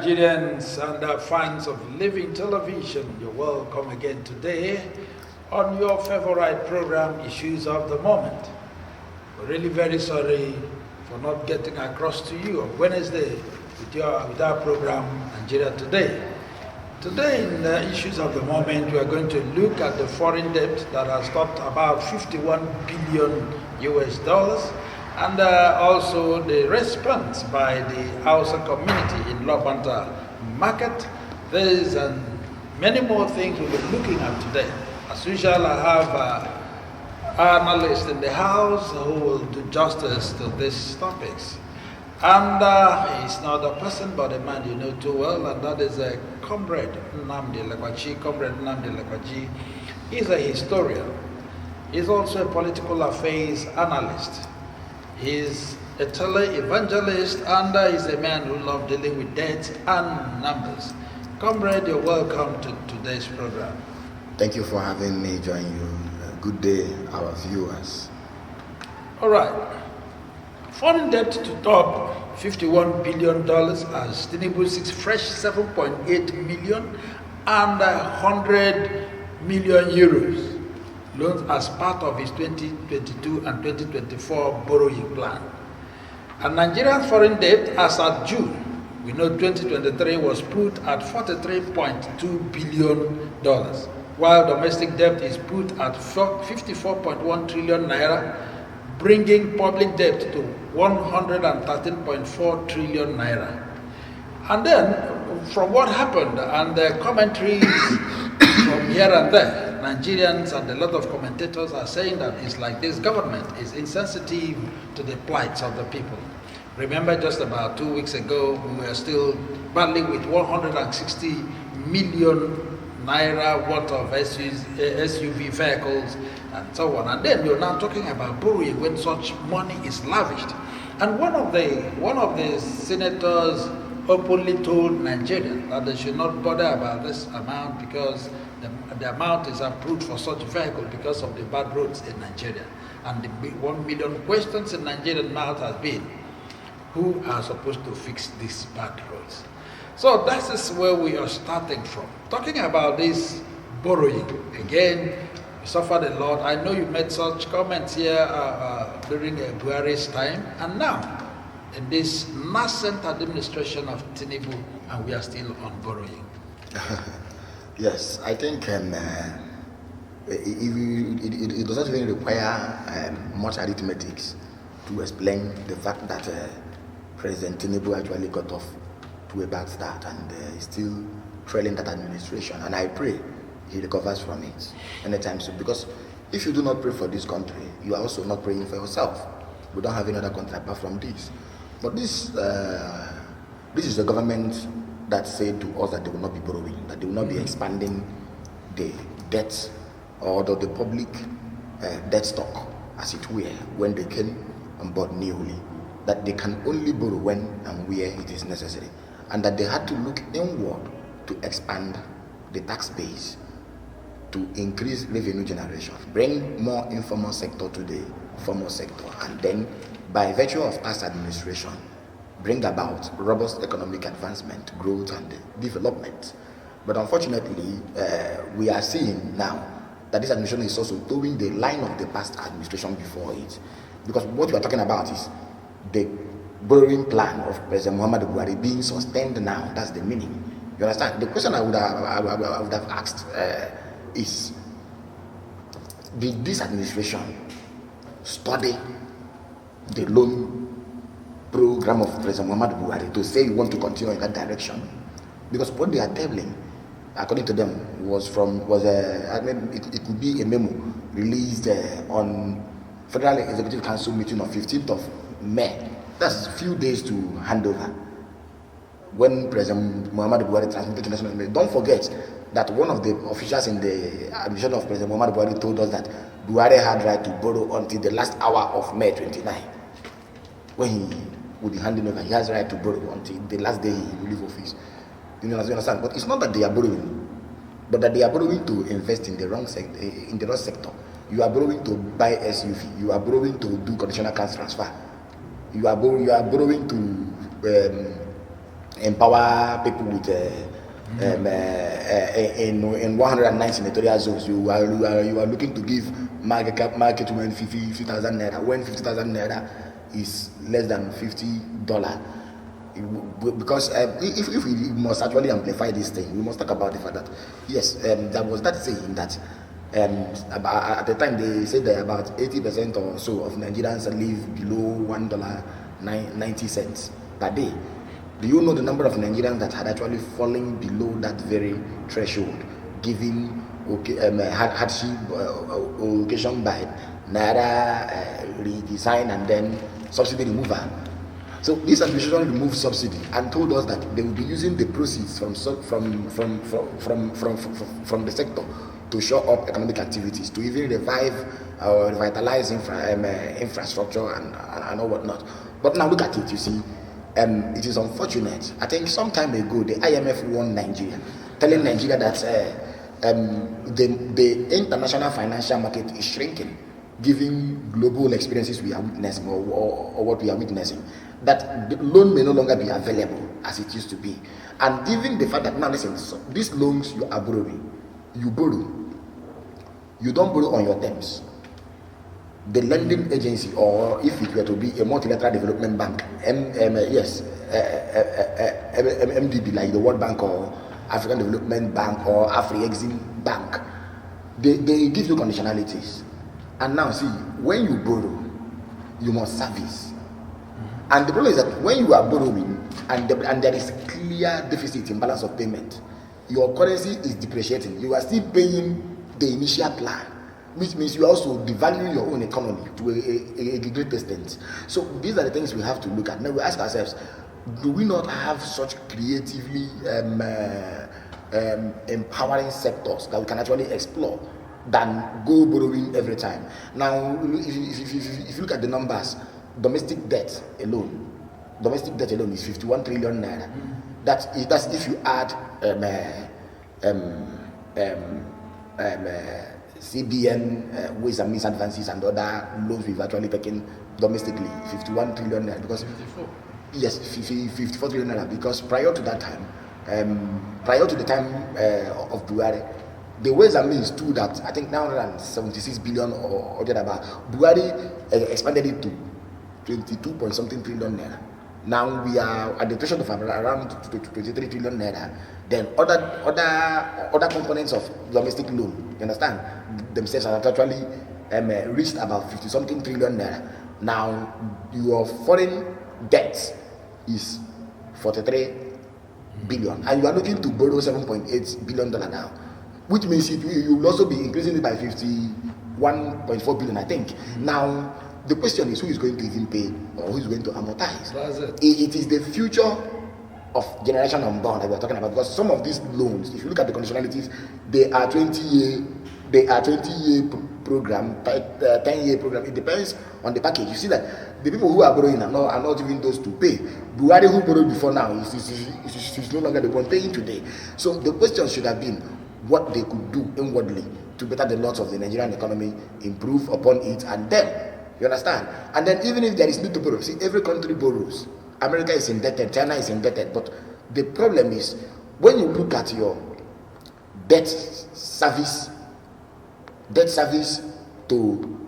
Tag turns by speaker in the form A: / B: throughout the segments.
A: Nigerians and fans of living television, you're welcome again today on your favorite program, Issues of the Moment. We're really very sorry for not getting across to you on Wednesday with our program, Nigeria Today. Today in Issues of the Moment, we are going to look at the foreign debt that has topped about 51 billion US dollars. And also the response by the Hausa community in Lobanta market. These and many more things we'll be looking at today. As usual, I have our analyst in the house who will do justice to these topics. And he's not a person but a man you know too well, and that is Comrade Nnamdi Lekwachi. Comrade Nnamdi Lekwachi is a historian. He's also a political affairs analyst. He's a tele-evangelist and he's a man who loves dealing with dates and numbers. Comrade, you're welcome to today's program.
B: Thank you for having me join you. Good day, our viewers.
A: All right. Foreign debt to top $51 billion as Tinubu seeks fresh 7.8 million and 100 million euros. Loans as part of his 2022 and 2024 borrowing plan. And Nigeria's foreign debt as at June, we know 2023 was put at $43.2 billion, while domestic debt is put at 54.1 trillion naira, bringing public debt to 113.4 trillion naira. And then, from what happened and the commentaries from here and there, Nigerians and a lot of commentators are saying that it's like this government is insensitive to the plights of the people. Remember, just about 2 weeks ago, we were still battling with 160 million naira worth of SUV vehicles and so on. And then you're now talking about borrowing when such money is lavished. And one of the senators openly told Nigerians that they should not bother about this amount because the amount is approved for such vehicle because of the bad roads in Nigeria. And the 1 million questions in Nigerian mouth has been, who are supposed to fix these bad roads? So that is where we are starting from. Talking about this borrowing, again, we suffered a lot. I know you made such comments here during Buhari's time, and now in this nascent administration of Tinubu, and we are still on borrowing.
B: Yes, I think it does not even require much arithmetic to explain the fact that President Tinubu actually got off to a bad start and is still trailing that administration. And I pray he recovers from it anytime soon. Because if you do not pray for this country, you are also not praying for yourself. We don't have any other country apart from this. But this is the government that said to us that they will not be borrowing, that they will not be expanding the debt or the public debt stock, as it were, when they came on board newly, that they can only borrow when and where it is necessary, and that they had to look inward to expand the tax base, to increase revenue generation, bring more informal sector to the formal sector, and then by virtue of past administration, bring about robust economic advancement, growth, and development. But unfortunately, we are seeing now that this administration is also towing the line of the past administration before it. Because what we are talking about is the borrowing plan of President Muhammadu Buhari being sustained now. That's the meaning. You understand? The question I would have asked is, did this administration study the loan program of President Muhammadu Buhari to say you want to continue in that direction? Because what they are tabling, according to them, it could be a memo released on Federal Executive Council meeting on 15th of May. That's a few days to hand over. When President Muhammadu Buhari transmitted to national media. Don't forget that one of the officials in the administration of President Muhammadu Buhari told us that Buhari had right to borrow until the last hour of May 29. When he would be handing over, he has right to borrow until the last day he will leave office. You understand? But it's not that they are borrowing, but that they are borrowing to invest in the wrong sector. In the wrong sector, you are borrowing to buy SUV. You are borrowing to do conditional cash transfer. You are borrowing to empower people with in 109 senatorial zones. You are looking to give market women 50,000 naira, when 50,000 naira is less than $50. Because if we must actually amplify this thing, we must talk about the fact that yes, there was that saying that at the time they said that about 80% or so of Nigerians live below $1.90 per day. Do you know the number of Nigerians that had actually fallen below that very threshold, given hardship occasioned by naira redesign and then subsidy removal? So this administration removed subsidy and told us that they will be using the proceeds from the sector to shore up economic activities, to even revive or revitalize infrastructure and all whatnot. But now look at it, you see, it is unfortunate. I think some time ago the IMF warned Nigeria, telling Nigeria that the international financial market is shrinking, given global experiences we are witnessing or what we are witnessing, that the loan may no longer be available as it used to be. And given the fact that now, listen, so these loans you are borrowing, you borrow, you don't borrow on your terms. The lending agency, or if it were to be a multilateral development bank, MDB, like the World Bank or African Development Bank or Afri-Exim Bank, they give you conditionalities. And now see, when you borrow, you must service. And the problem is that when you are borrowing and there is clear deficit in balance of payment, your currency is depreciating. You are still paying the initial plan, which means you are also devaluing your own economy to a great extent. So these are the things we have to look at. Now we ask ourselves, do we not have such creatively empowering sectors that we can actually explore than go borrowing every time? Now, if you look at the numbers, domestic debt alone is 51 trillion naira. That's if you add CBN ways and means advances and other loans we've actually taken domestically, 51 trillion naira. Because
A: 54.
B: Yes, 54 trillion naira. Because prior to that time, prior to the time of Buhari, the ways and means stood at I think 976 billion or thereabout. Buhari expanded it to 22 point something trillion naira. Now we are at the threshold of around 23 trillion naira. Then other components of domestic loan, you understand, themselves have actually reached about 50 something trillion naira. Now your foreign debt is 43 billion, and you are looking to borrow 7.8 billion dollar now, which means you will also be increasing it by 51.4 billion, I think. Now the question is, who is going to even pay or who is going to amortize?
A: That's it.
B: It is the future of generation unborn that we are talking about, because some of these loans, if you look at the conditionalities, they are 20-year program, 10-year program. It depends on the package. You see that the people who are borrowing are not even those to pay. Buhari, who borrowed before now, is no longer the one paying today. So the question should have been what they could do inwardly to better the lot of the Nigerian economy, improve upon it, and then, you understand? And then even if there is need to borrow, see, every country borrows. America is indebted, China is indebted, but the problem is when you look at your debt service to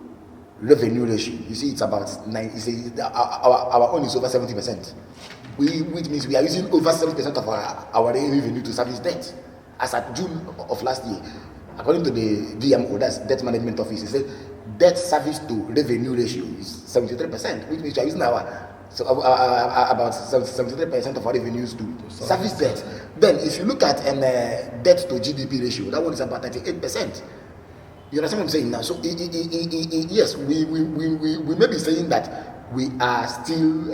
B: revenue ratio, you see it's about 9. Our own is over 70%. Which means we are using over 70% of our revenue to service debt. As at June of last year, according to the DMO, that's Debt Management Office, it said debt service to revenue ratio is 73%, which means we are using about 73% of our revenues to service debt. Then if you look at debt to GDP ratio, that one is about 38%. You understand what I'm saying now? So yes, we may be saying that we are still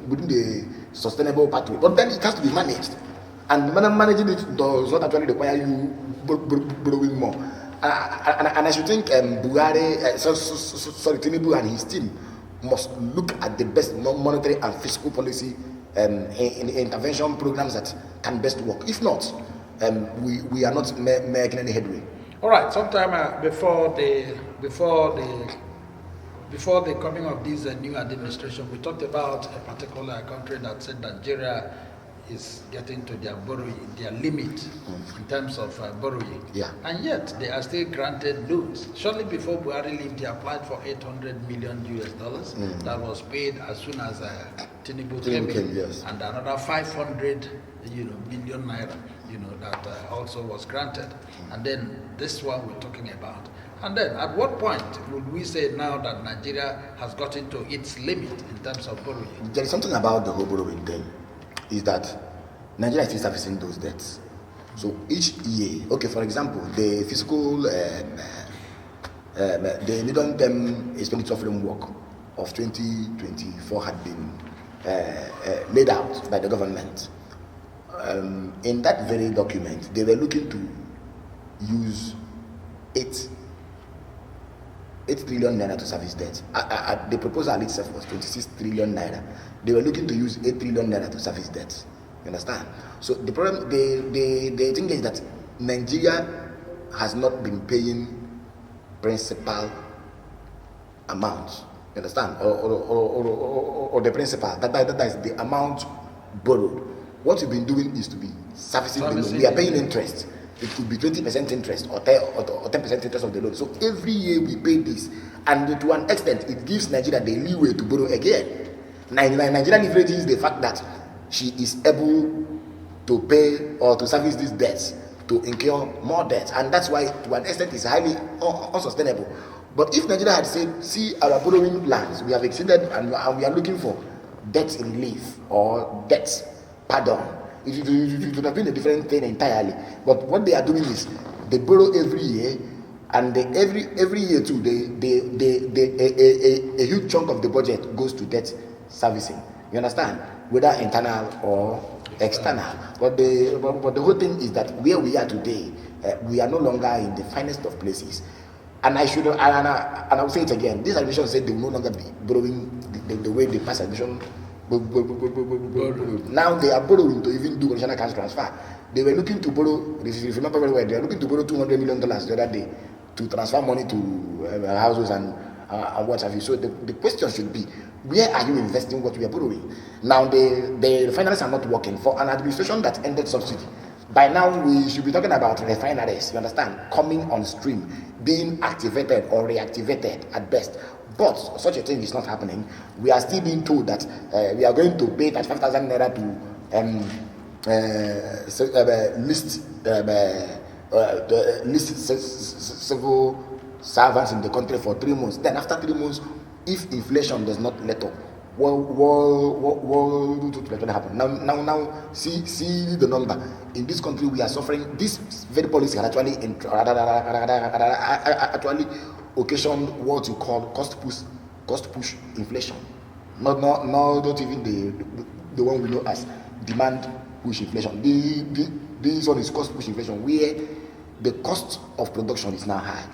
B: within the sustainable pathway, but then it has to be managed, and managing it does not actually require you borrowing more. And I should think Tinubu and his team must look at the best monetary and fiscal policy in intervention programs that can best work. If not, we are not making any headway.
A: All right. Sometime before the before the coming of this new administration, we talked about a particular country that said Nigeria is getting to their limit in terms of borrowing.
B: Yeah.
A: And yet they are still granted loans. Shortly before Buhari left, they applied for $800 million US. That was paid as soon as Tinubu came in,
B: yes.
A: and another 500 billion naira, that also was granted. And then this one we're talking about. And then at what point would we say now that Nigeria has gotten to its limit in terms of borrowing?
B: There is something about the whole borrowing thing, is that Nigeria is still servicing those debts. So each year, okay, for example, the fiscal, the medium-term expenditure framework of 2024 had been laid out by the government. In that very document, they were looking to use 8 trillion naira to service debt. The proposal itself was 26 trillion naira. They were looking to use 8 trillion naira to service debt. You understand? So the problem, the thing is that Nigeria has not been paying principal amounts. You understand? Or the principal. That is the amount borrowed. What we've been doing is to be servicing the loan. We are paying interest. It could be 20% interest or 10% interest of the loan. So every year we pay this, and to an extent it gives Nigeria the leeway to borrow again. Nigeria leverages the fact that she is able to pay or to service these debts, to incur more debts, and that's why to an extent it's highly unsustainable. But if Nigeria had said, see our borrowing plans, we have exceeded and we are looking for debt relief or debt pardon, it would have been a different thing entirely. But what they are doing is they borrow every year, and every year too, a huge chunk of the budget goes to debt servicing. You understand? Whether internal or external. But the whole thing is that where we are today, we are no longer in the finest of places. And I will say it again. This administration said they will no longer be borrowing the way the past administration. Now they are borrowing to even do national cash transfer. They were looking to borrow, if you remember very well, they are looking to borrow $200 million the other day to transfer money to houses and what have you. So the question should be, where are you investing what we are borrowing? Now the refineries are not working. For an administration that ended subsidy, by now we should be talking about refineries, you understand, coming on stream, being activated or reactivated at best. But such a thing is not happening. We are still being told that we are going to pay 35,000 naira to list civil servants in the country for 3 months. Then after 3 months, if inflation does not let up, what will happen? Now, see the number. In this country, we are suffering. This very policy can actually occasioned what you call cost push inflation. Not even the one we know as demand push inflation. This one is cost push inflation, where the cost of production is now high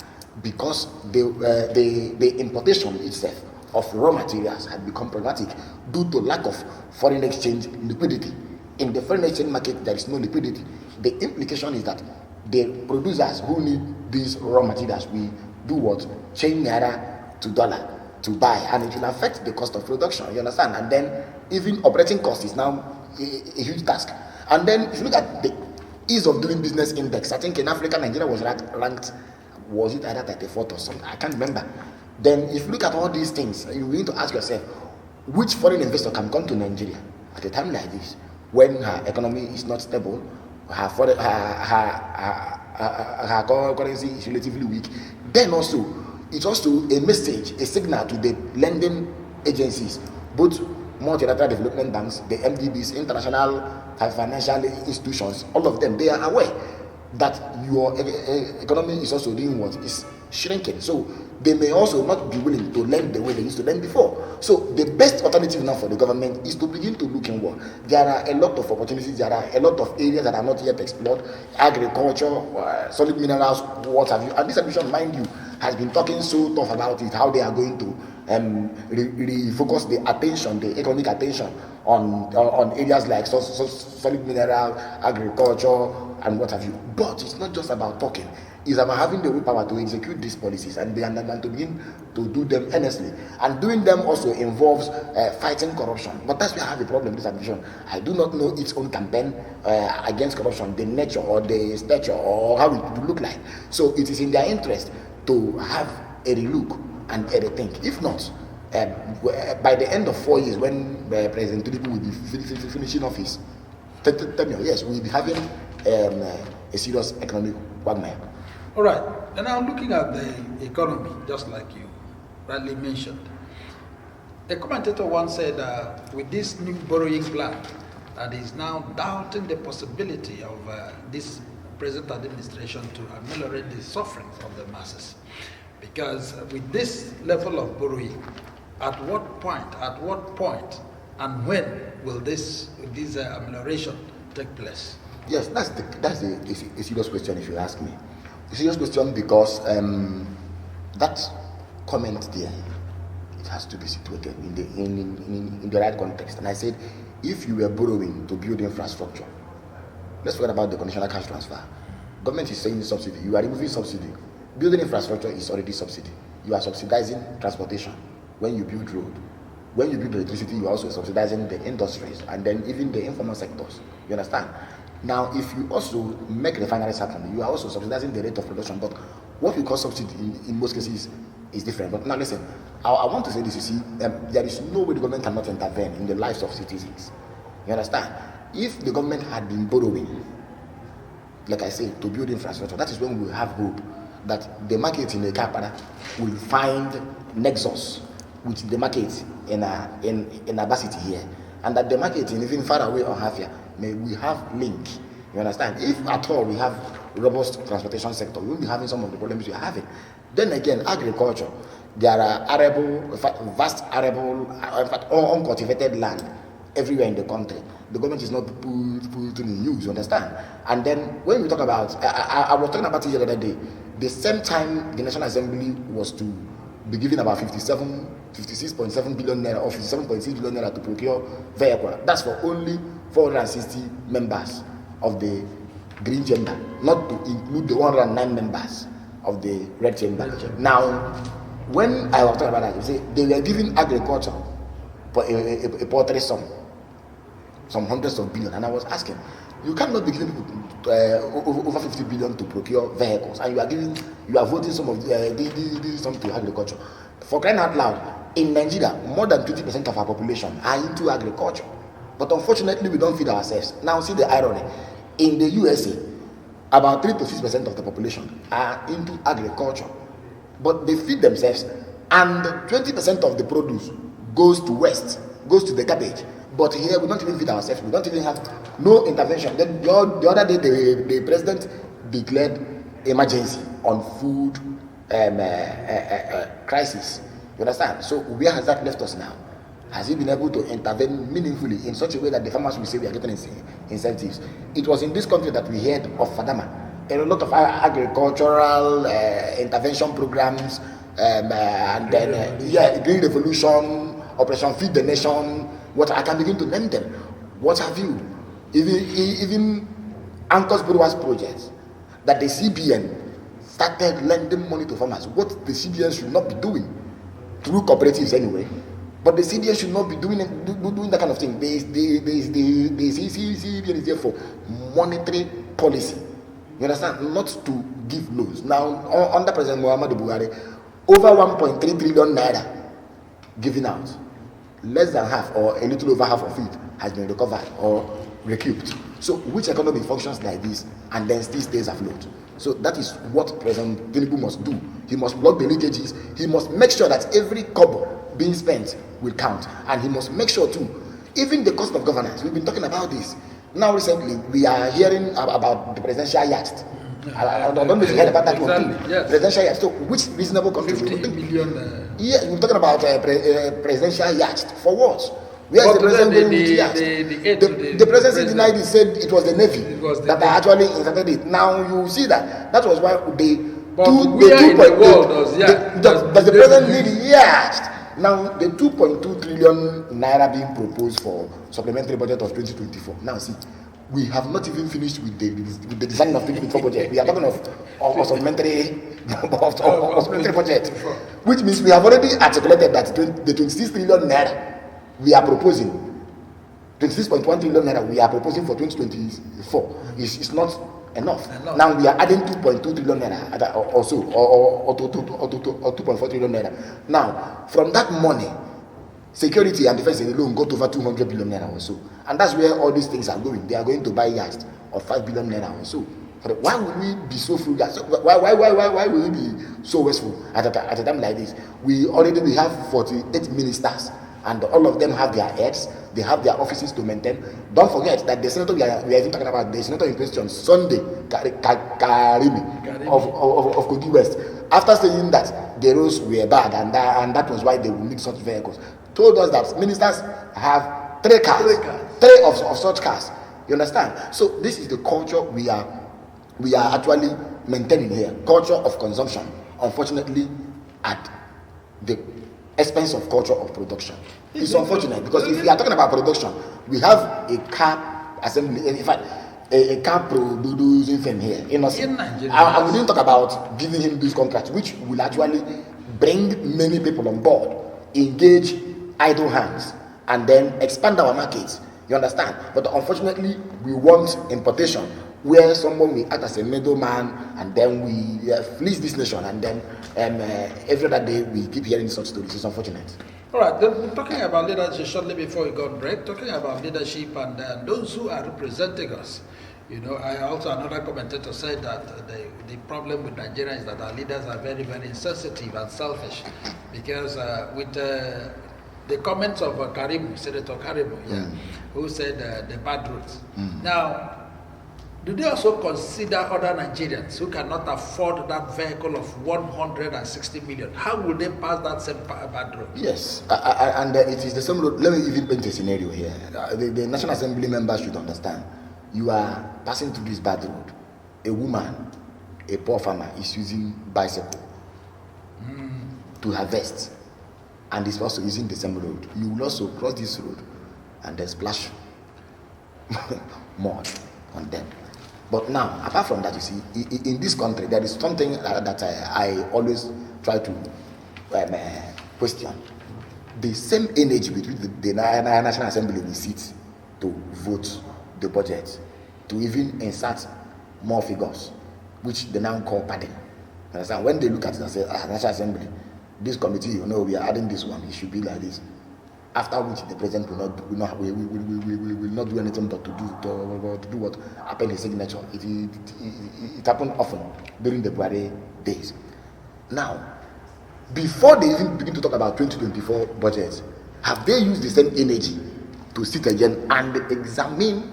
B: because the importation itself of raw materials had become problematic due to lack of foreign exchange liquidity. In the foreign exchange market, there is no liquidity. The implication is that the producers who need these raw materials will do what? Change naira to dollar to buy, and it will affect the cost of production. You understand? And then even operating cost is now a huge task. And then if you look at the ease of doing business index, I think in Africa, Nigeria was ranked, was it either 34th or something? I can't remember. Then if you look at all these things, you need to ask yourself, which foreign investor can come to Nigeria at a time like this when her economy is not stable, her currency is relatively weak? Then also, it's also a message, a signal to the lending agencies, both multilateral development banks, the MDBs, international financial institutions, all of them, they are aware that your economy is also doing what? Is shrinking. So they may also not be willing to lend the way they used to lend before. So the best alternative now for the government is to begin to look inward. There are a lot of opportunities, there are a lot of areas that are not yet explored, agriculture, solid minerals, what have you. And this administration, mind you, has been talking so tough about it, how they are going to refocus the attention, the economic attention on areas like solid mineral, agriculture, and what have you. But it's not just about talking. It's about having the willpower to execute these policies and to begin to do them earnestly. And doing them also involves fighting corruption. But that's where I have a problem with this administration. I do not know its own campaign against corruption, the nature or the stature or how it would look like. So it is in their interest to have a relook and a rethink. If not, by the end of 4 years, when President Tinubu will be finishing office, yes, we'll be having a serious economic quagmire.
A: All right. And now looking at the economy, just like you rightly mentioned, a commentator once said with this new borrowing plan, that is now doubting the possibility of this present administration to ameliorate the sufferings of the masses. Because with this level of borrowing, at what point, and when will this amelioration take place?
B: Yes, that's a serious question if you ask me. A serious question because that comment there, it has to be situated in the right context. And I said, if you were borrowing to build infrastructure, let's forget about the conditional cash transfer. Government is saying subsidy, you are removing subsidy. Building infrastructure is already subsidy. You are subsidizing transportation when you build road. When you build electricity, you are also subsidizing the industries and then even the informal sectors. You understand? Now, if you also make refineries happen, you are also subsidizing the rate of production. But what we call subsidy in most cases is different. But now listen, I want to say this, you see, there is no way the government cannot intervene in the lives of citizens. You understand? If the government had been borrowing, like I say, to build infrastructure, that is when we have hope that the market in the Kapara will find nexus with the market in Abasiti here, and that the market in even far away or Hafia may we have link. You understand? If at all we have robust transportation sector, we won't be having some of the problems we are having. Then again, agriculture, there are vast arable, in fact, uncultivated land everywhere in the country. The government is not putting in use, you understand? And then when we talk about, I was talking about it the other day, the same time the National Assembly was to be giving about 56.7 billion naira or 57.6 billion naira to procure vehicle. That's for only 460 members of the Green Chamber, not to include the 109 members of the Red Chamber. Now, when I was talking about that, you see, they were giving agriculture for a paltry sum, some hundreds of billion, and I was asking, you cannot be giving over 50 billion to procure vehicles, and you are voting some of this sum to agriculture. For crying out loud, in Nigeria, more than 20% of our population are into agriculture, but unfortunately, we don't feed ourselves. Now, see the irony: in the USA, about 3 to 6% of the population are into agriculture, but they feed themselves, and 20% of the produce goes to waste, goes to the garbage. But here we don't even feed ourselves. We don't even have no intervention. Then the other day, the president declared emergency on food crisis. You understand? So where has that left us now? Has he been able to intervene meaningfully in such a way that the farmers will say we are getting incentives? It was in this country that we heard of Fadama. A lot of agricultural intervention programs, and then Green Revolution, Operation Feed the Nation. What I can begin to name them. What have you? Even Anchor's Borrowers projects that the CBN started lending money to farmers. What the CBN should not be doing through cooperatives anyway. But the CBN should not be doing that kind of thing. The CBN is there for monetary policy. You understand? Not to give loans. Now, under President Muhammadu Buhari, over 1.3 trillion naira given out. Less than half or a little over half of it has been recovered or recouped. So which economy functions like this and then still stays afloat? So that is what President Tinubu must do. He must block the leakages. He must make sure that every kobo being spent will count. And he must make sure too, even the cost of governance, we've been talking about this. Now recently, we are hearing about the presidential yacht. I don't know if you heard about that one too. Yes. Presidential yacht. So which reasonable country?
A: 50 million.
B: Yeah, we're talking about presidential yacht. For what? Where is the president going with yacht? The president denied it, said it was the Navy that actually inserted it. Now you see that. That was why does the president need yacht? Now the 2.2 trillion naira being proposed for supplementary budget of 2024. Now see, we have not even finished with the design of 2024 budget. We are talking of supplementary budget, which means we have already articulated that the 26 trillion naira we are proposing, 26.1 trillion naira we are proposing for 2024 is not enough. Now we are adding 2.2 trillion naira or so, or 2.4 trillion naira. Now, from that money, security and defense alone got over 200 billion naira or so, and that's where all these things are going. They are going to buy yachts of 5 billion naira or so. Why would we be so frugal? Why will we be so wasteful at a time like this? We have 48 ministers, and all of them have their heads. They have their offices to maintain. Don't forget that the senator we are even talking about, the senator in question, Sunday Karimi of Kogi West, after saying that the roads were bad and that was why they would need such vehicles, told us that ministers have three of such cars. You understand? So this is the culture we are actually maintaining here. Culture of consumption, unfortunately, at the expense of culture of production. It's unfortunate because if we are talking about production, we have a car assembly, in fact, a car producing firm here in Nigeria. And we didn't talk about giving him this contract, which will actually bring many people on board, engage idle hands, and then expand our markets. You understand? But unfortunately, we want importation, where someone will act as a middleman, and then we fleece this nation, and then every other day we keep hearing such stories. It's unfortunate.
A: All right, then, talking about leadership shortly before we go on break, talking about leadership and those who are representing us. You know, I also, another commentator said that the problem with Nigeria is that our leaders are very, very insensitive and selfish, because with the comments of Senator Karim, who said the bad routes. Now, do they also consider other Nigerians who cannot afford that vehicle of 160 million? How will they pass that same bad road?
B: Yes, and it is the same road. Let me even paint a scenario here. The National Assembly members should understand. You are passing through this bad road. A woman, a poor farmer, is using bicycle to harvest, and is also using the same road. You will also cross this road, and then splash mud on them. But now, apart from that, you see, in this country, there is something that I always try to question. The same energy between the National Assembly will sit to vote the budget, to even insert more figures, which they now call padding. Understand? When they look at it and say, National Assembly, this committee, you know, we are adding this one, it should be like this. After which the president will not do anything but to do what happened in signature. It happened often during the Buhari days. Now, before they even begin to talk about 2024 budget, have they used the same energy to sit again and examine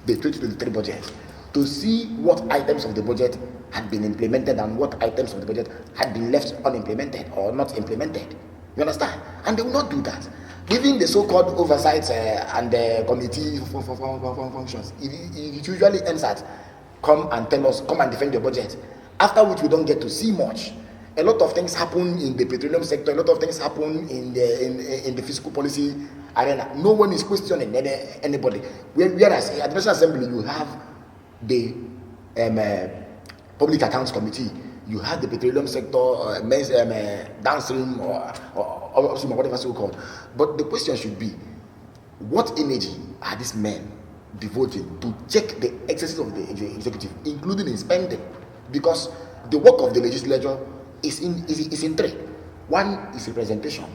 B: the 2023 budget to see what items of the budget had been implemented and what items of the budget had been left unimplemented or not implemented? You understand? And they will not do that. Giving the so-called oversight and the committee functions, it usually ends at come and tell us, come and defend your budget. After which we don't get to see much. A lot of things happen in the petroleum sector. A lot of things happen in the fiscal policy arena. No one is questioning anybody. Whereas at the National Assembly, you have the Public Accounts Committee. You have the petroleum sector, downstream or upstream or whatever so called. But the question should be, what energy are these men devoting to check the excesses of the executive, including in spending? Because the work of the legislature is in three. One is representation.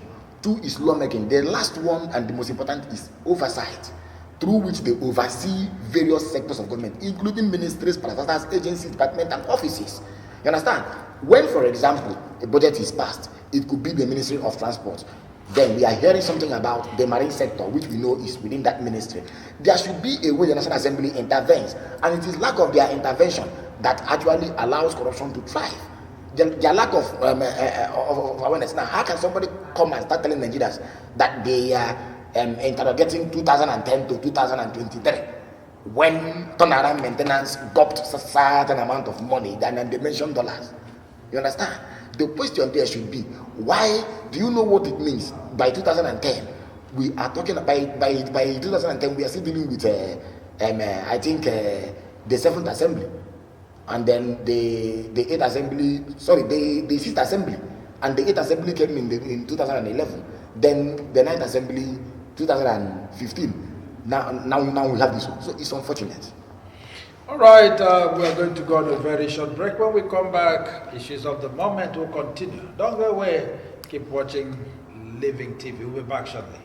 B: Two is lawmaking. The last one and the most important is oversight, through which they oversee various sectors of government, including ministries, parastatals, agencies, departments, and offices. You understand? When, for example, a budget is passed, it could be the Ministry of Transport. Then we are hearing something about the marine sector, which we know is within that ministry. There should be a way the National Assembly intervenes, and it is lack of their intervention that actually allows corruption to thrive. Their lack of awareness. Now, how can somebody come and start telling Nigerians that they are interrogating 2010 to 2023? When turnaround maintenance got a certain amount of money, then they mention dollars. You understand? The question there should be, why do you know what it means? By 2010, we are talking by 2010, we are still dealing with I think the 7th Assembly, and then the 8th Assembly, sorry, the 6th Assembly, and the 8th Assembly came in 2011. Then the 9th Assembly, 2015. Now we have this one. So it's unfortunate.
A: All right, we are going to go on a very short break. When we come back, issues of the moment will continue. Don't go away. Keep watching Living TV. We'll be back shortly.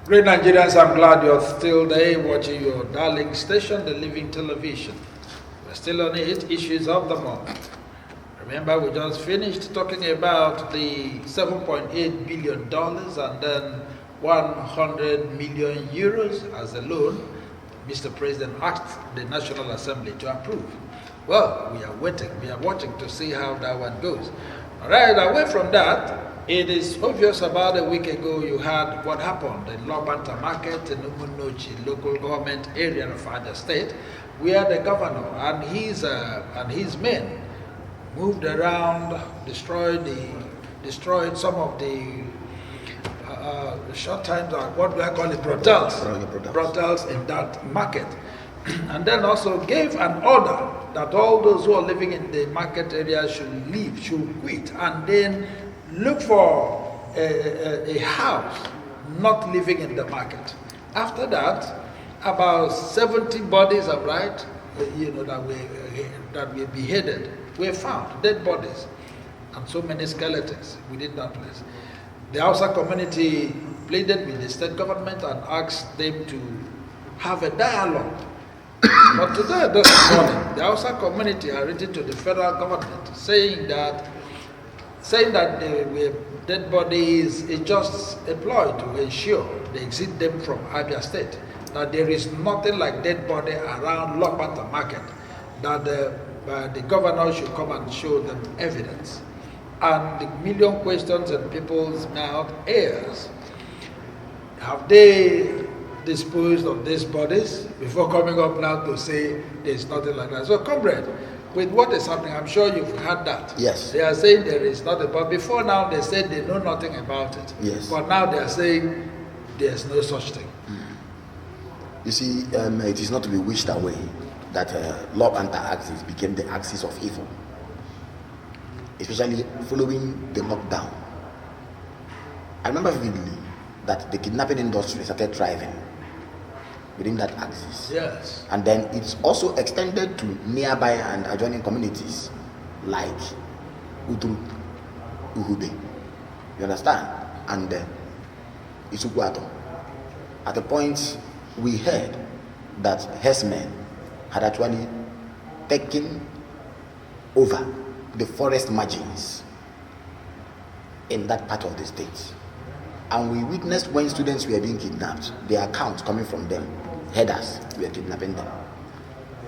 A: Great Nigerians, I'm glad you're still there watching your darling station, the Living Television. We're still on it, issues of the month. Remember, we just finished talking about the $7.8 billion and then 100 million euros as a loan Mr. President asked the National Assembly to approve. Well, we are waiting, we are watching to see how that one goes. All right, away from that, it is obvious about a week ago you had what happened in Lobanta Market in Umunochi local government area of Abia State, where the governor and his men moved around, destroyed some of the short times, what do I call it, brothels in that market. And then also gave an order that all those who are living in the market area should leave, should quit, and then look for a house, not living in the market. After that, about 70 bodies are right, that were beheaded, were found, dead bodies, and so many skeletons within that place. The Hausa community pleaded with the state government and asked them to have a dialogue. But today, this morning, the Hausa community had written to the federal government saying that the dead bodies is just a ploy to ensure they exit them from Abia State. That there is nothing like dead body around Lokbanta Market. That the governor should come and show them evidence. And the million questions in people's mouth is, have they disposed of these bodies before coming up now to say there's nothing like that? So, comrade, with what is happening, I'm sure you've heard that.
B: Yes.
A: They are saying there is nothing, but before now they said they know nothing about it.
B: Yes.
A: But now they are saying there's no such thing.
B: You see, it is not to be wished away that law and axis became the axis of evil, especially following the lockdown. I remember vividly that the kidnapping industry started thriving within that axis.
A: Yes.
B: And then it's also extended to nearby and adjoining communities like Utru, Uhube. You understand? And Isugwato. At the point we heard that herdsmen had actually taken over the forest margins in that part of the state. And we witnessed when students were being kidnapped, the accounts coming from them, headers were kidnapping them.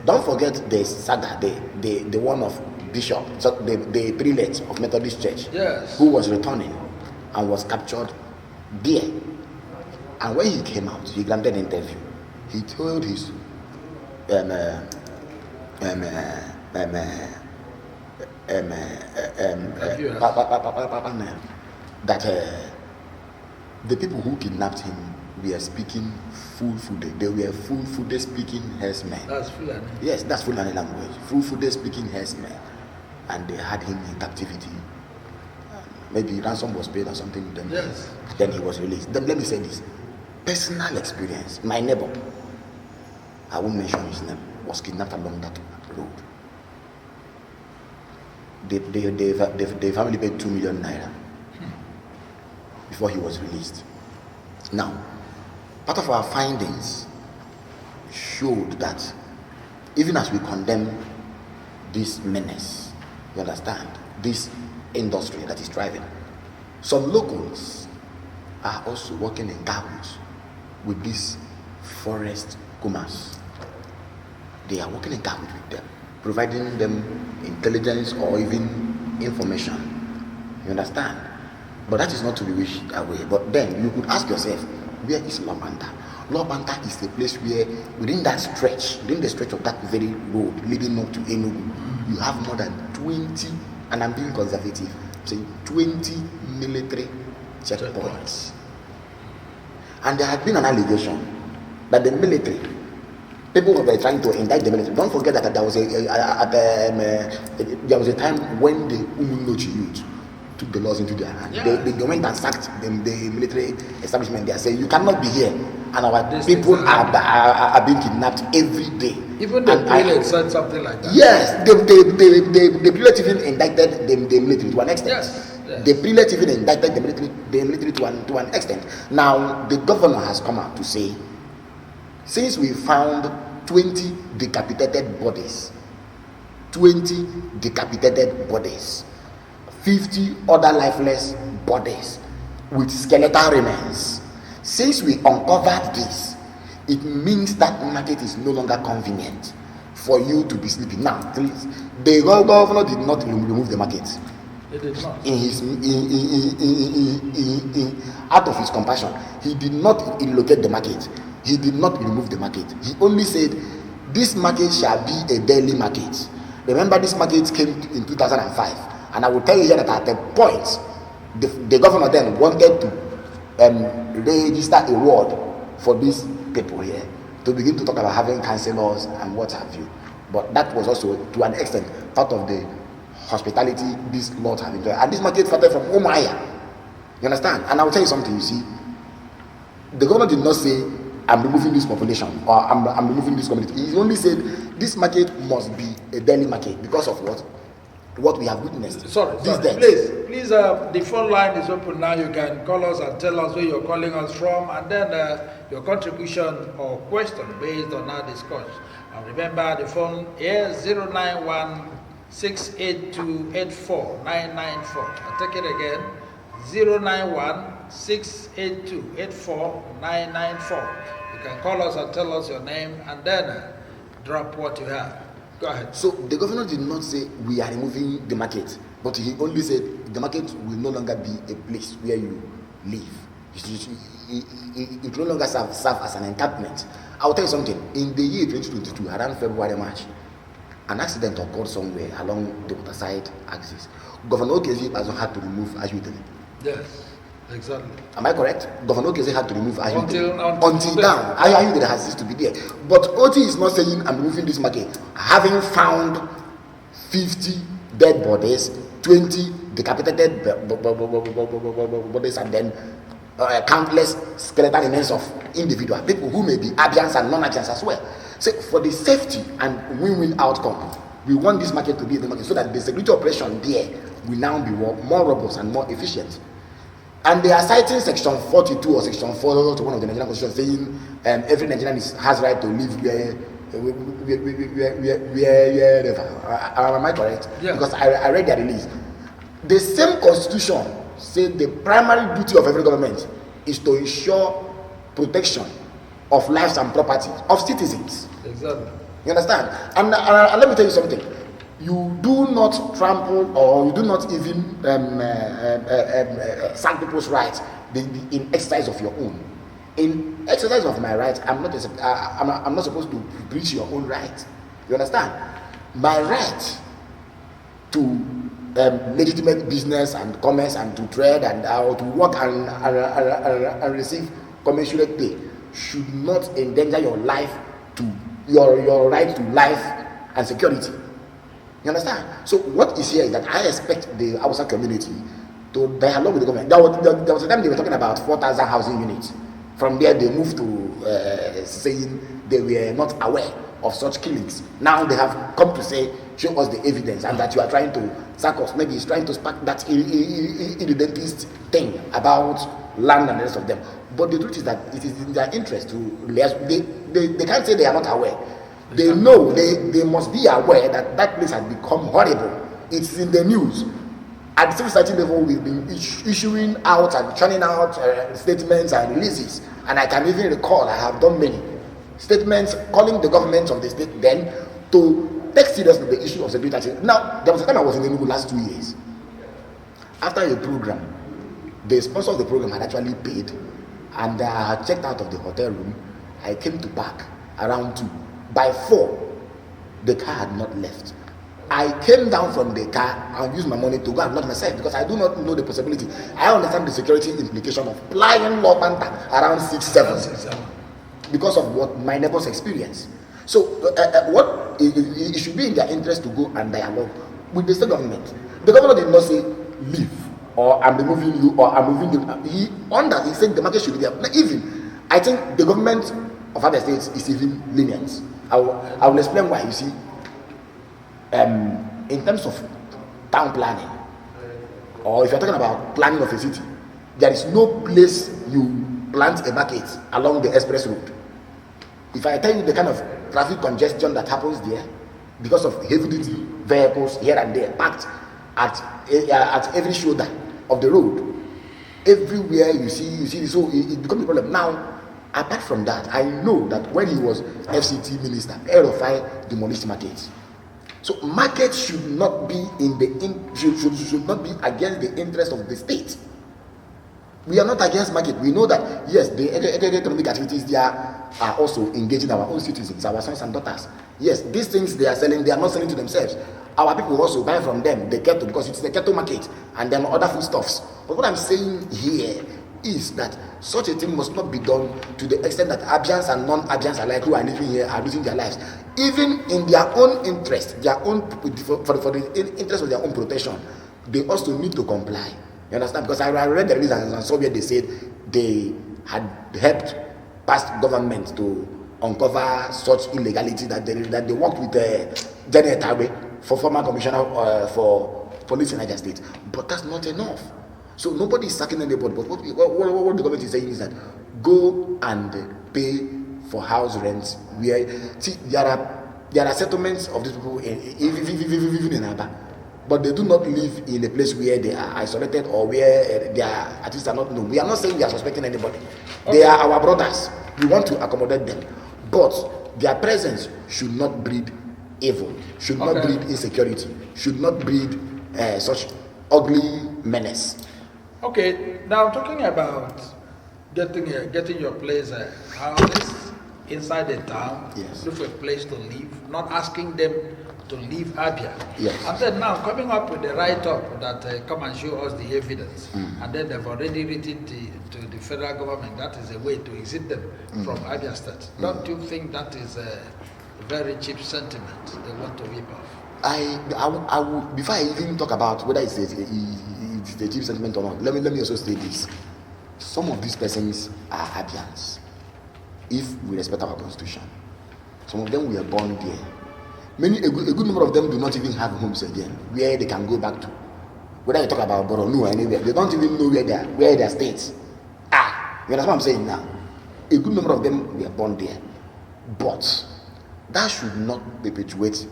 B: Don't forget the saga, the one of Bishop, so the prelate of Methodist Church,
A: yes,
B: who was returning and was captured there. And when he came out, he granted an interview. He told his that the people who kidnapped him were speaking full-footed. They were full-footed speaking herdsmen.
A: That's Fulani.
B: Yes, that's Fulani language. Full-footed speaking herdsmen. And they had him in captivity. Maybe ransom was paid or something with them.
A: Yes.
B: Then he was released. Then let me say this. Personal experience. My neighbor I won't mention his name, was kidnapped along that road. The family paid 2 million naira before he was released. Now, part of our findings showed that even as we condemn this menace, you understand, this industry that is thriving, some locals are also working in cahoots with these forest kumas. They are working in cahoots with them, providing them intelligence or even information. You understand? But that is not to be wished away. But then you could ask yourself, where is Lobanta? Lobanta is the place where within the stretch of that very road leading up to Enugu, you have more than 20, and I'm being conservative, say 20 military checkpoints. And there had been an allegation that the military, people were trying to indict the military. Don't forget that there was a time when the Umunochi youth took the laws into their hands. Yeah. They went and sacked the military establishment. They are saying, you cannot be here, and our people are being kidnapped every day.
A: Even the prelate said something like that.
B: Yes, the prelate even indicted the military to an extent.
A: Yes.
B: The prelate even indicted the military to an extent. Now the governor has come out to say, since we found 20 decapitated bodies, 50 other lifeless bodies with skeletal remains, since we uncovered this, it means that market is no longer convenient for you to be sleeping. Now, please, the governor did not remove the market.
A: It did not.
B: Out of his compassion, he did not relocate the market. He did not remove the market. He only said, this market shall be a daily market. Remember, this market came in 2005. And I will tell you here that at a point, the governor then wanted to register a ward for these people here, to begin to talk about having councillors and what have you. But that was also, to an extent, part of the hospitality these lords have enjoyed. And this market started from Omaya. You understand? And I will tell you something, you see. The governor did not say, I'm removing this population, or I'm removing this community. He only said, this market must be a daily market because of what we have witnessed.
A: Sorry. Please, the phone line is open now. You can call us and tell us where you're calling us from, and then your contribution or question based on our discussion. And remember, the phone is 091 682 I'll take it again, 091 682 You can call us and tell us your name, and then drop what you have. Go ahead.
B: So the governor did not say we are removing the market, but he only said the market will no longer be a place where you live. It will no longer serve as an encampment. I'll tell you something. In the year 2022, around February, March, an accident occurred somewhere along the waterside axis. Governor Okezi has had to remove Ajudele.
A: Yes, exactly.
B: Am I correct? Governor Okezi had to remove Ajudele. Until now, Ajudele has ceased to be there. But Oti is not saying I'm removing this market. Having found 50 dead bodies, 20 decapitated bodies, and then countless skeletal remains of individual people who may be Abians and non-Abians as well. So for the safety and win-win outcome, we want this market to be the market so that the security operation there will now be more robust and more efficient. And they are citing section 42 or section 4 to one of the Nigerian constitution saying every Nigerian has right to live wherever. Am I correct?
A: Yeah.
B: Because I read their release. The same constitution said the primary duty of every government is to ensure protection of lives and property of citizens.
A: Exactly.
B: You understand? And let me tell you something. You do not trample or you do not even sack people's rights in exercise of your own. In exercise of my rights, I'm not supposed to breach your own right. You understand? My right to legitimate business and commerce and to trade and to work and receive commensurate pay should not endanger your life to your right to life and security. You understand? So what is here is that I expect the Hausa community to dialogue with the government. There was a time they were talking about 4,000 housing units. from there they moved to saying they were not aware of such killings. Now they have come to say, show us the evidence, and that you are trying to sack us. Maybe he's trying to spark that irredentist thing about land and the rest of them. But the truth is that it is in their interest to they can't say they are not aware. They know, they must be aware that that place has become horrible. It's in the news. At the civil society level, we've been issuing out and churning out statements and releases. And I can even recall, I have done many statements calling the government of the state then to take seriously the issue of security. Now, there was a time I was in Enugu last 2 years. After a program, the sponsor of the program had actually paid, and I had checked out of the hotel room. I came to park around 2. By 4, the car had not left. I came down from the car and used my money to go and lock myself because I do not know the possibility. I understand the security implication of flying law panther around 6-7 because of what my neighbors experience. So, what it should be in their interest to go and dialogue with the state government. The governor did not say leave or I'm removing you or I'm moving you. He said the market should be there. Even I think the government of other states is even lenient. I will explain why. You see, in terms of town planning, or if you're talking about planning of a city, there is no place you plant a market along the express road. If I tell you the kind of traffic congestion that happens there because of heavy duty vehicles here and there parked at every shoulder of the road, everywhere you see, so it becomes a problem. Now, apart from that, I know that when he was FCT minister, Erofai demolished markets. So markets should not be should not be against the interest of the state. We are not against market. We know that yes, the economic activities there are also engaging our own citizens, our sons and daughters. Yes, these things they are selling, they are not selling to themselves. Our people also buy from them the kettle because it's the kettle market and then other foodstuffs. But what I'm saying here is that such a thing must not be done to the extent that Abians and non-Abians alike who are living here are losing their lives. Even in their own interest, for the interest of their own protection, they also need to comply. You understand? Because I read the reasons and saw where they said they had helped past government to uncover such illegality that they worked with Janet Tabe for former commissioner for police in Niger State. But that's not enough. So nobody is sacking anybody. But what the government is saying is that go and pay for house rents. There are settlements of these people even in Aba, but they do not live in a place where they are isolated or where their artists are not known. We are not saying we are suspecting anybody. Okay. They are our brothers. We want to accommodate them, but their presence should not breed evil, should not breed insecurity, should not breed such ugly menace.
A: Okay, now talking about getting your place houses inside the town,
B: yes.
A: Look for a place to live, not asking them to leave Abia.
B: Yes.
A: And then now coming up with the write-up that come and show us the evidence, and then they've already written to the federal government that is a way to exit them from Abia State. Don't you think that is a very cheap sentiment they want to whip off?
B: I would, before I even talk about whether it's a cheap sentiment or not, let me also say this. Some of these persons are Abians, if we respect our constitution. Some of them were born there. A good number of them do not even have homes again, where they can go back to. Whether you talk about Borno or anywhere, they don't even know where their states are. You understand what I'm saying now? A good number of them were born there. But that should not perpetuate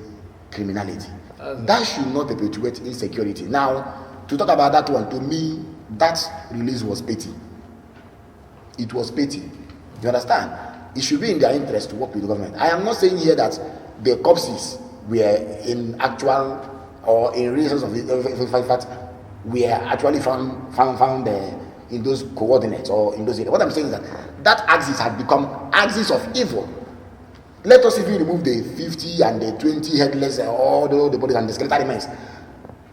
B: criminality. That should not perpetuate insecurity. Now, to talk about that one, to me, that release was petty. It was petty. You understand? It should be in their interest to work with the government. I am not saying here that the corpses were in actual or in reasons of in fact were actually found in those coordinates or in those areas. What I'm saying is that axis had become axis of evil. Let us even remove the 50 and the 20 headless, all the bodies and the skeletal remains.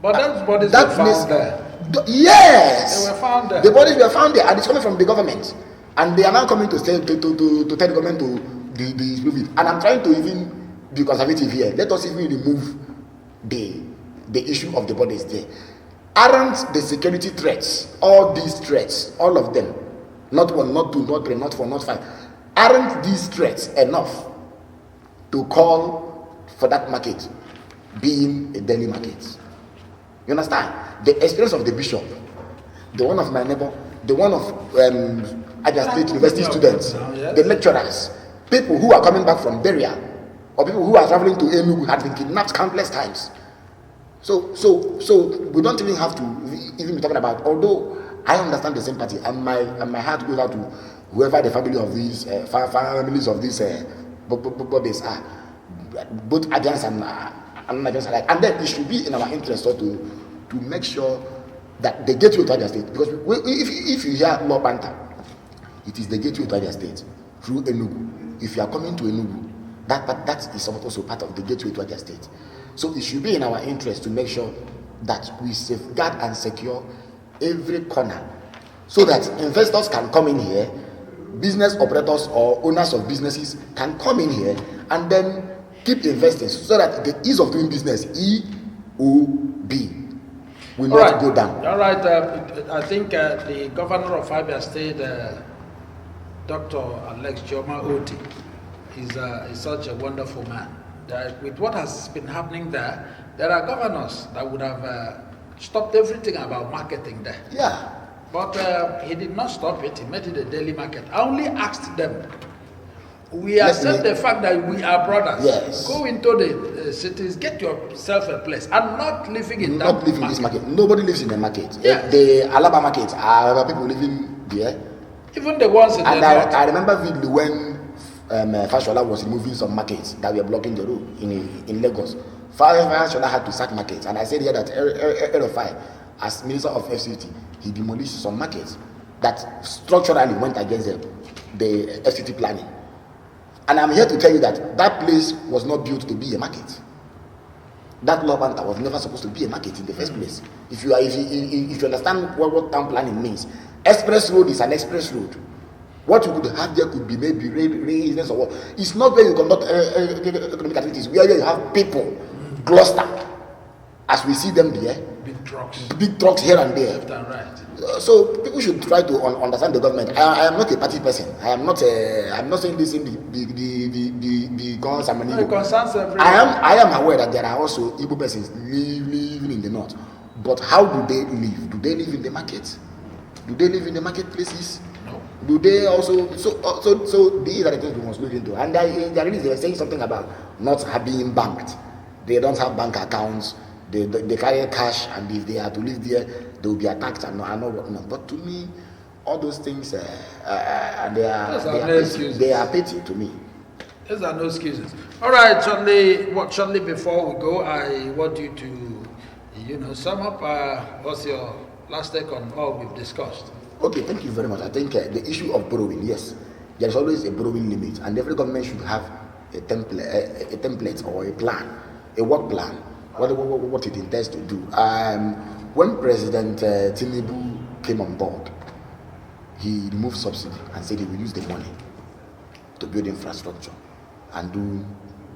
A: But those bodies were found there.
B: Yes,
A: they were found there.
B: The bodies were found there, and it's coming from the government, and they are now coming to tell the government to disprove it. And I'm trying to even be conservative here. Let us even remove the issue of the bodies there. Aren't the security threats, all these threats, all of them, Not one, not two, not three, not four, not five. Aren't these threats enough to call for that market being a daily market? You understand? The experience of the bishop, the one of my neighbor, the one of Abia State University students, the lecturers, people who are coming back from burial, or people who are traveling to Enugu had been kidnapped countless times. So we don't even have to even be talking about. Although I understand the sympathy, and my heart goes out to whoever the family of these families of these bodies are, both Adjans and non-Adjans alike. And then it should be in our interest to make sure that the gateway to Abia State, because if you hear law banter, it is the gateway to Abia State through Enugu. If you are coming to Enugu, that is also part of the gateway to Abia State. So it should be in our interest to make sure that we safeguard and secure every corner, so that investors can come in here, business operators or owners of businesses can come in here and then keep investing, so that the ease of doing business, EOB, will not go down.
A: All right. I think the governor of Abia State, Dr. Alex Chioma Oti, is such a wonderful man. With what has been happening there are governors that would have stopped everything about marketing there.
B: Yeah.
A: But he did not stop it. He made it a daily market. I only asked them, we accept the fact that we are brothers.
B: Yes.
A: Go into the cities, get yourself a place, and not living in
B: not
A: that
B: living in this market. Nobody lives in the market.
A: Yeah.
B: The Alaba market, are people living there.
A: Even the ones in
B: and
A: the north.
B: I remember vividly when Fashola was removing some markets that were blocking the road in Lagos. Fashola had to sack markets, and I said here that Erofai, as Minister of FCT, he demolished some markets that structurally went against the FCT planning. And I'm here to tell you that that place was not built to be a market. That law banter was never supposed to be a market in the first place. If you understand what town planning means, express road is an express road. What you could have there could be maybe reasons or what. It's not where you conduct economic activities, where you have people clustered, as we see them there. Big trucks here and there.
A: Left and right.
B: So people should try to understand the government. I am not a party person. I'm not saying this in because I'm an Igbo. I am aware that there are also Igbo persons living in the north. But how do they live? Do they live in the market? Do they live in the marketplaces?
A: No.
B: Do they also so these are the things we must look into. And they were saying something about not being banked. They don't have bank accounts. They carry cash, and if they are to live there, they will be attacked and know what not. But to me, all those things they are petty to me.
A: Those are no excuses. All right, shortly before we go, I want you to, sum up. What's your last take on all we've discussed?
B: Okay, thank you very much. I think the issue of borrowing, yes, there is always a borrowing limit, and every government should have a template or a plan, a work plan. What it intends to do. When President Tinubu came on board, he removed subsidy and said he will use the money to build infrastructure and do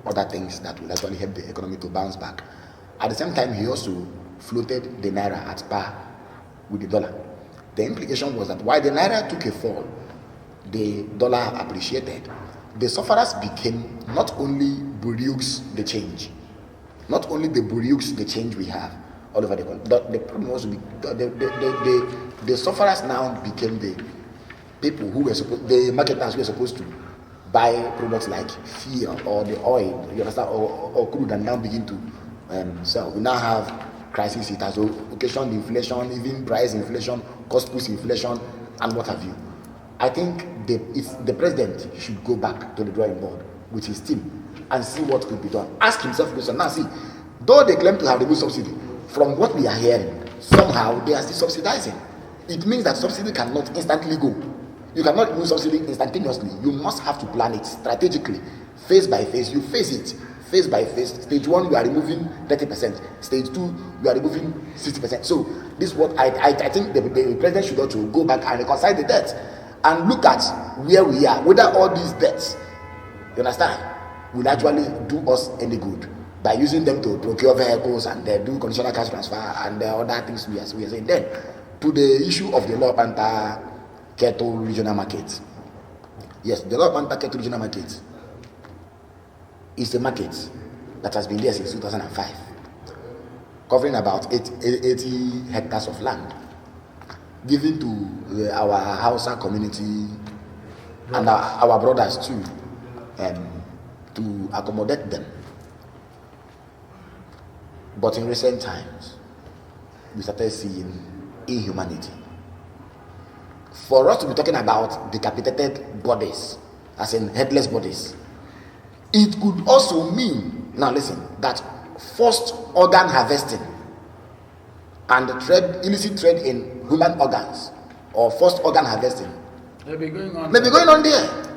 B: other things that will actually help the economy to bounce back. At the same time, he also floated the naira at par with the dollar. The implication was that while the naira took a fall, the dollar appreciated. The sufferers became not only bureaus the change, not only the bureaus the change we have all over the country. The problem was the sufferers now became the people who were supposed, the marketers who were supposed to buy products like fuel or the oil, you understand, or crude, and now begin to sell. We now have crisis. It has occasioned inflation, even price inflation, cost push inflation, and what have you. I think the president should go back to the drawing board with his team and see what could be done. Ask himself a question. Now see, though they claim to have removed subsidy, from what we are hearing, somehow they are still subsidizing. It means that subsidy cannot instantly go. You cannot remove subsidy instantaneously. You must have to plan it strategically, phase by phase. You phase it, phase by phase. Stage 1, you are removing 30%. Stage 2, you are removing 60%. So this is what I think the president should also go back and reconcile the debts and look at where we are, whether all these debts, you understand, will actually do us any good by using them to procure vehicles and do conditional cash transfer and other things we are saying. Then, to the issue of the law banter Keto Regional Market. Yes, the Lord Panta Keto Regional Market is a market that has been there since 2005, covering about 80 hectares of land, given to our Hausa community and our brothers too, to accommodate them. But in recent times, we started seeing inhumanity. For us to be talking about decapitated bodies, as in headless bodies, it could also mean, now listen, that forced organ harvesting and illicit trade in human organs or forced organ harvesting
A: may be going on
B: there.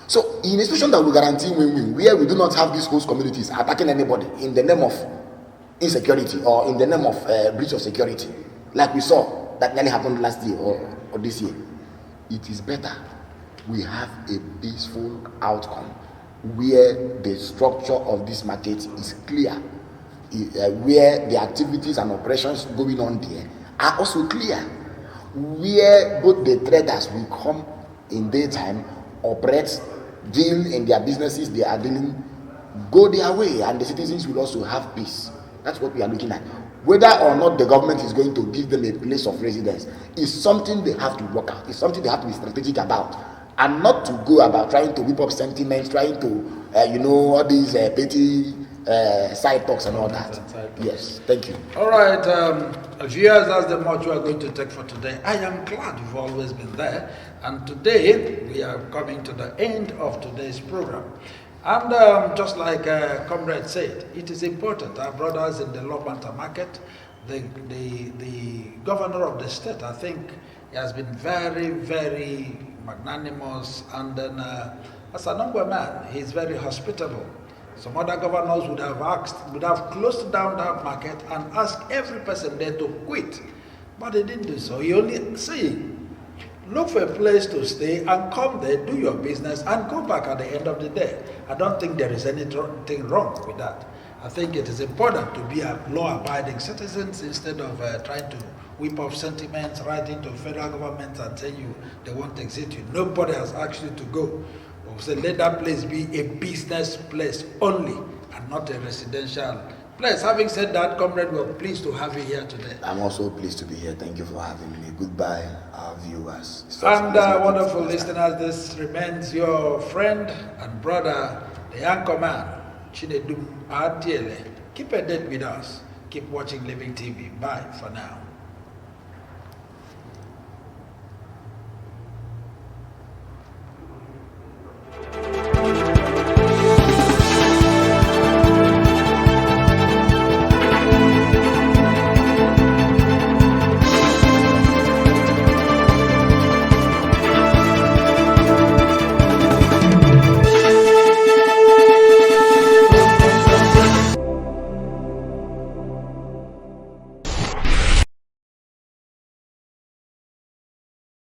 B: So, in a situation that will guarantee win-win, where we do not have these host communities attacking anybody in the name of insecurity or in the name of breach of security, like we saw that nearly happened last year or this year, it is better we have a peaceful outcome where the structure of this market is clear, where the activities and operations going on there are also clear, where both the traders will come in daytime, operate, deal in their businesses they are dealing, go their way, and the citizens will also have peace. That's what we are looking at. Whether or not the government is going to give them a place of residence is something they have to work out. It's something they have to be strategic about, and not to go about trying to whip up sentiments, trying to, all these petty side talks and all that. Yes, thank you.
A: All right, viewers, that's the much we are going to take for today. I am glad you've always been there, and today we are coming to the end of today's program. And just like Comrade said, it is important. Our brothers in the Lopanta market, the governor of the state, I think, he has been very, very magnanimous, and then as a number man, he's very hospitable. Some other governors would have closed down that market and asked every person there to quit, but they didn't do so. He only look for a place to stay and come there, do your business, and go back at the end of the day. I don't think there is anything wrong with that. I think it is important to be a law-abiding citizens instead of trying to whip up sentiments, writing to federal government and telling they won't exit you. Nobody has asked you to go. So let that place be a business place only and not a residential place. Having said that, Comrade, we're pleased to have you here today.
B: I'm also pleased to be here. Thank you for having me. Goodbye, our viewers.
A: And wonderful listeners, this remains your friend and brother, the anchor man, Chinedum Adiele. Keep a date with us. Keep watching Living TV. Bye for now.